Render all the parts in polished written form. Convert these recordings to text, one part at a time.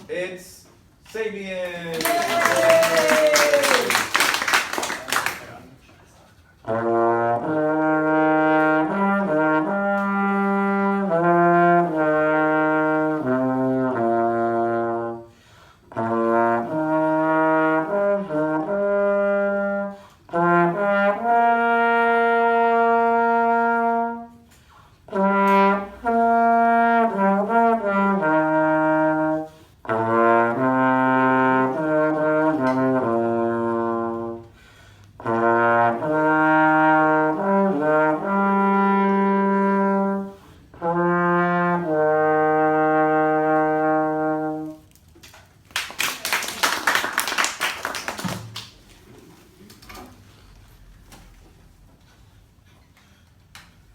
It's Sabian!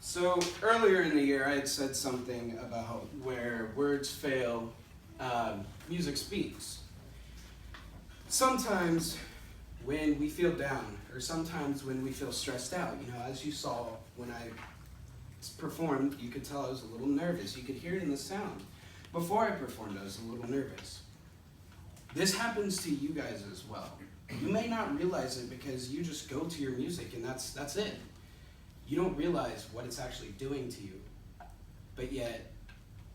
So earlier in the year, I had said something about where words fail, music speaks. Sometimes when we feel down, or sometimes when we feel stressed out, as you saw when I performed, you could tell I was a little nervous. You could hear it in the sound. Before I performed, I was a little nervous. This happens to you guys as well. You may not realize it because you just go to your music and that's it. You don't realize what it's actually doing to you, but yet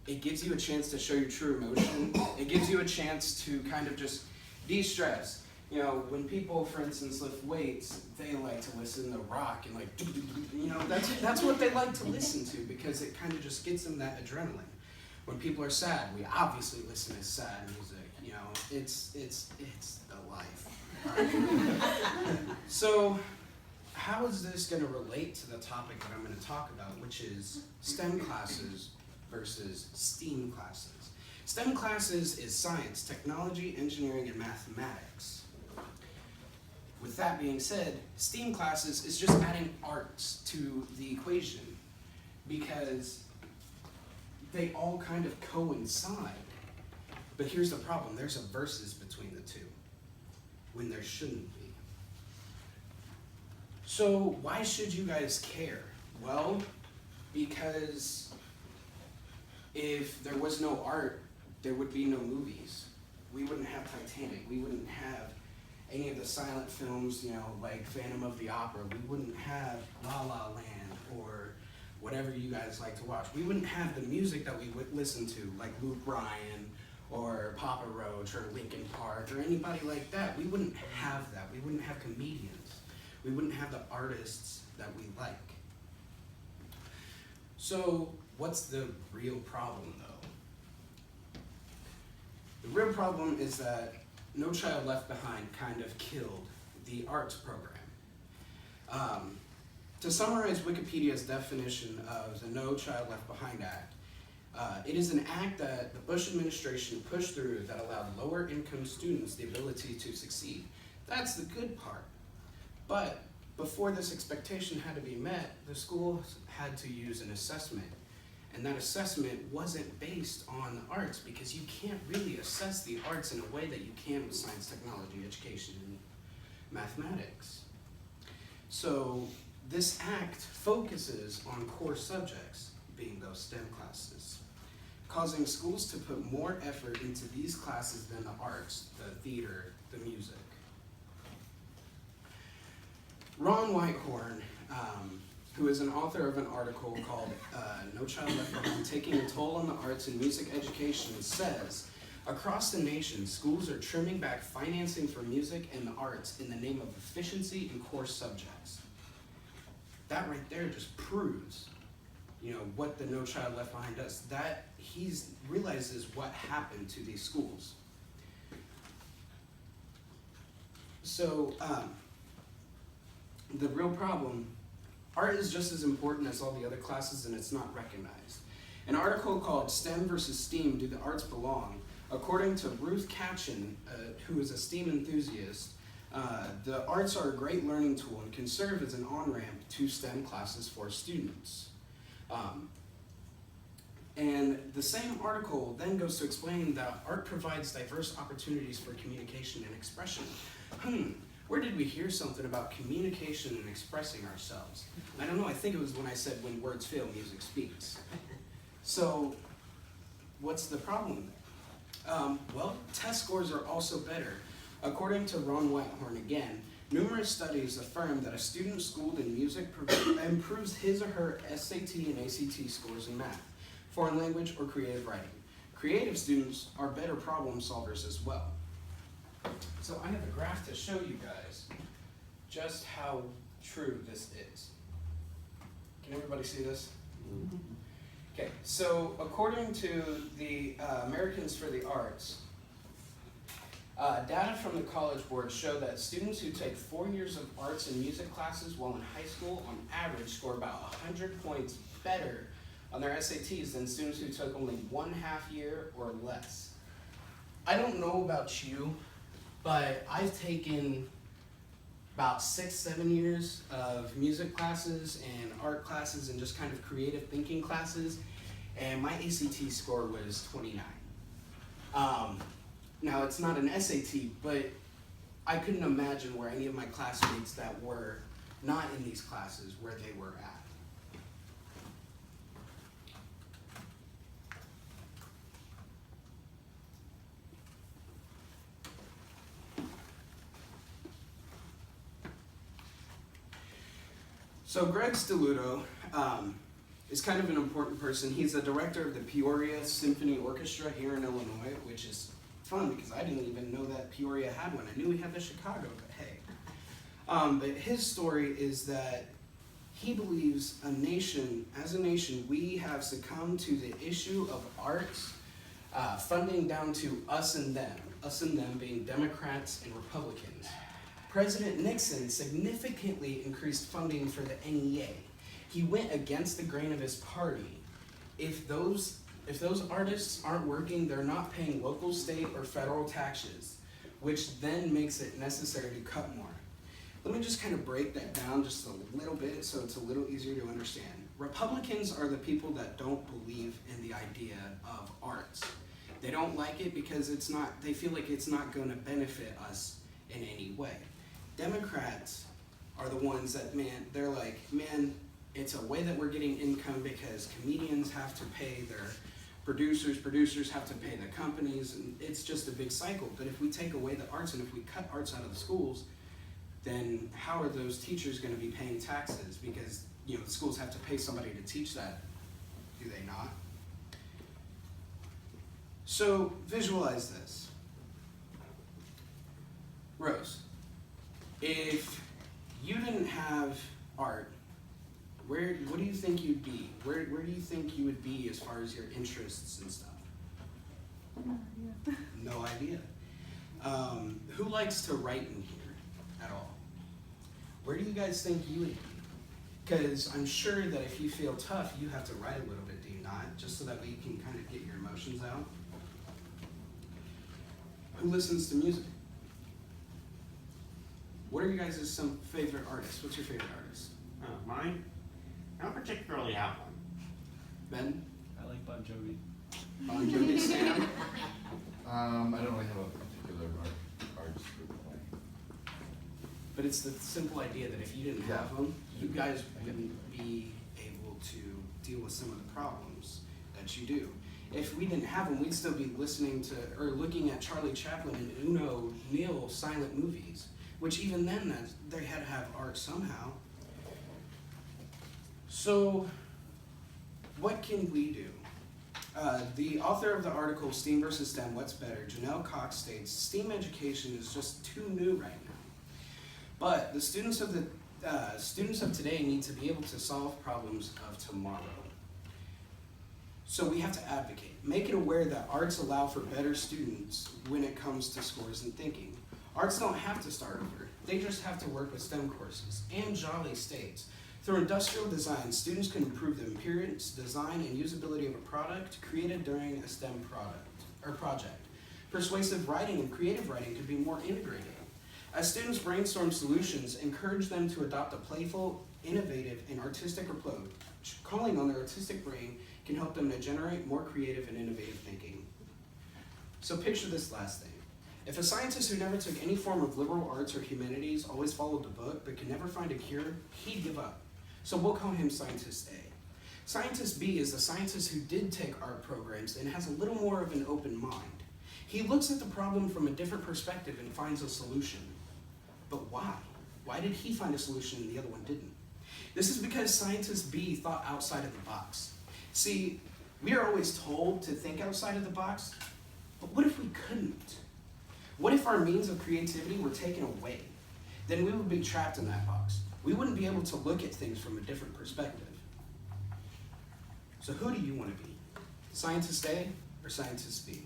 it gives you a chance to show your true emotion. It gives you a chance to kind of just de-stress. When people, for instance, lift weights, they like to listen to rock and that's what they like to listen to because it kind of just gets them that adrenaline. When people are sad, we obviously listen to sad music. It's the life. So, how is this going to relate to the topic that I'm going to talk about, which is STEM classes versus STEAM classes? STEM classes is science, technology, engineering, and mathematics. With that being said, STEAM classes is just adding arts to the equation because they all kind of coincide. But here's the problem, there's a versus between the two when there shouldn't be. So why should you guys care? Well, because if there was no art, there would be no movies. We wouldn't have Titanic. We wouldn't have any of the silent films, like Phantom of the Opera. We wouldn't have La La Land or whatever you guys like to watch. We wouldn't have the music that we would listen to, like Luke Bryan or Papa Roach or Linkin Park or anybody like that. We wouldn't have that. We wouldn't have comedians. We wouldn't have the artists that we like. So, what's the real problem, though? The real problem is that No Child Left Behind kind of killed the arts program. To summarize Wikipedia's definition of the No Child Left Behind Act, it is an act that the Bush administration pushed through that allowed lower income students the ability to succeed. That's the good part. But before this expectation had to be met, the schools had to use an assessment. And that assessment wasn't based on the arts because you can't really assess the arts in a way that you can with science, technology, education, and mathematics. So this act focuses on core subjects, being those STEM classes, causing schools to put more effort into these classes than the arts, the theater, the music. Ron Whitehorn, who is an author of an article called No Child Left Behind, Taking a Toll on the Arts and Music Education, says, across the nation, schools are trimming back financing for music and the arts in the name of efficiency and core subjects. That right there just proves, what the No Child Left Behind does. That he realizes what happened to these schools. So, the real problem, art is just as important as all the other classes and it's not recognized. An article called STEM versus STEAM, Do the Arts Belong? According to Ruth Katchen, who is a STEAM enthusiast, the arts are a great learning tool and can serve as an on-ramp to STEM classes for students. And the same article then goes to explain that art provides diverse opportunities for communication and expression. Where did we hear something about communication and expressing ourselves? I don't know, I think it was when I said when words fail, music speaks. So, what's the problem there? Well, test scores are also better. According to Ron Whitehorn again, numerous studies affirm that a student schooled in music improves his or her SAT and ACT scores in math, foreign language, or creative writing. Creative students are better problem solvers as well. So I have a graph to show you guys just how true this is. Can everybody see this? Okay, so according to the Americans for the Arts, data from the College Board show that students who take 4 years of arts and music classes while in high school on average score about 100 points better on their SATs than students who took only 1/2 year or less. I don't know about you, but I've taken about 6-7 years of music classes and art classes and just kind of creative thinking classes, and my ACT score was 29. Now it's not an SAT, but I couldn't imagine where any of my classmates that were not in these classes, where they were at. So Greg Stelluto is kind of an important person. He's the director of the Peoria Symphony Orchestra here in Illinois, which is fun because I didn't even know that Peoria had one. I knew we had the Chicago, but hey. But his story is that he believes as a nation, we have succumbed to the issue of arts funding down to us and them being Democrats and Republicans. President Nixon significantly increased funding for the NEA. He went against the grain of his party. If those artists aren't working, they're not paying local, state, or federal taxes, which then makes it necessary to cut more. Let me just kind of break that down just a little bit so it's a little easier to understand. Republicans are the people that don't believe in the idea of arts. They don't like it because they feel like it's not going to benefit us in any way. Democrats are the ones that, they're like, it's a way that we're getting income because comedians have to pay their producers have to pay the companies, and it's just a big cycle. But if we take away the arts and if we cut arts out of the schools, then how are those teachers going to be paying taxes? Because the schools have to pay somebody to teach that, do they not? So visualize this. Rose, if you didn't have art, what do you think you'd be? Where do you think you would be as far as your interests and stuff? No idea. Who likes to write in here at all? Where do you guys think you would be? Because I'm sure that if you feel tough, you have to write a little bit, do you not? Just so that we can kind of get your emotions out. Who listens to music? What are you guys' some favorite artists? What's your favorite artist? Mine? I don't particularly have one. Ben? I like Bon Jovi. Bon Jovi, Sam? I don't really have a particular artist group. But it's the simple idea that if you didn't have them, you guys wouldn't be able to deal with some of the problems that you do. If we didn't have them, we'd still be listening to or looking at Charlie Chaplin and Uno Neal silent movies, which even then they had to have art somehow. So what can we do? The author of the article, STEAM versus STEM, What's Better, Janelle Cox states, STEAM education is just too new right now. But the students of today need to be able to solve problems of tomorrow. So we have to advocate, make it aware that arts allow for better students when it comes to scores and thinking. Arts don't have to start over, they just have to work with STEM courses. Anne Jolly states, through industrial design, students can improve the appearance, design, and usability of a product created during a STEM project. Persuasive writing and creative writing could be more integrated. As students brainstorm solutions, encourage them to adopt a playful, innovative, and artistic approach. Calling on their artistic brain can help them to generate more creative and innovative thinking. So picture this last thing. If a scientist who never took any form of liberal arts or humanities always followed the book but could never find a cure, he'd give up. So we'll call him Scientist A. Scientist B is the scientist who did take art programs and has a little more of an open mind. He looks at the problem from a different perspective and finds a solution. But why? Why did he find a solution and the other one didn't? This is because scientist B thought outside of the box. See, we are always told to think outside of the box, but what if we couldn't? What if our means of creativity were taken away? Then we would be trapped in that box. We wouldn't be able to look at things from a different perspective. So who do you want to be? Scientist A or scientist B?